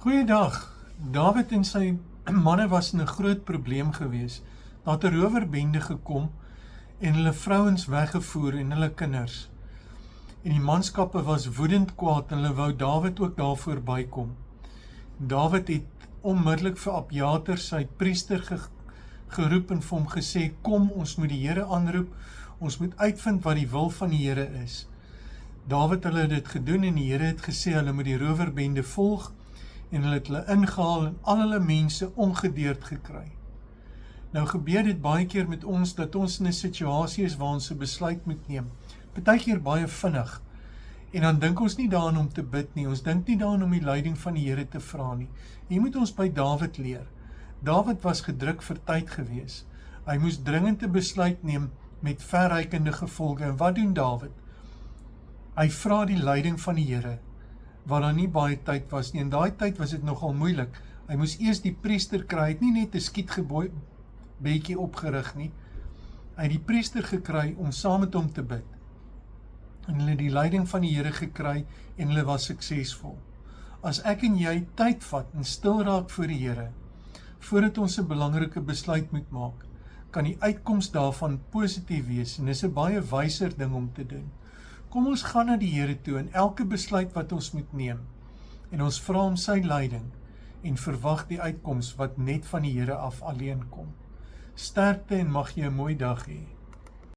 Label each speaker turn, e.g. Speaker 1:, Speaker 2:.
Speaker 1: Goeiedag. Dawid en sy manne was in 'n groot probleem gewees. Daar het 'n rowerbende gekom en hulle vrouens weggevoer en hulle kinders. En die manskappe was woedend kwaad en hulle wou Dawid ook daarvoor bykom. Dawid het onmiddellik vir Abjatar, sy priester, geroep en vir hom gesê, kom, ons moet die Here aanroep, ons moet uitvind wat die wil van die Here is. Dawid het dit gedoen en die Here het gesê, hulle moet die rowerbende volg, en hulle het hulle ingehaal en al hulle mense ongedeerd gekry. Nou gebeur dit baie keer met ons, dat ons in 'n situasie is waar ons 'n besluit moet neem. Partykeer baie vinnig. En dan dink ons nie daaraan om te bid nie, ons dink nie daaraan om die leiding van die Here te vra nie. Hier moet ons by Dawid leer. Dawid was gedruk vir tyd gewees. Hy moes dringend 'n besluit neem met verrykende gevolge. En wat doen Dawid? Hy vra die leiding van die Here, waar daar nie baie tyd was nie. In daai tyd was dit nogal moeilik. Hy moes eers die priester kry, hy het nie net 'n skietgebedjie opgerig nie. Hy het die priester gekry om saam met hom te bid. En hulle het die leiding van die Here gekry en hulle was suksesvol. As ek en jy tyd vat en stil raak voor die Here, voordat ons 'n belangrike besluit moet maak, kan die uitkoms daarvan positief wees en dis 'n baie wyser ding om te doen. Kom ons gaan na die Here toe in elke besluit wat ons moet neem en ons vra om sy leiding en verwag die uitkoms wat net van die Here af alleen kom. Sterkte en mag jy 'n mooi dag hê.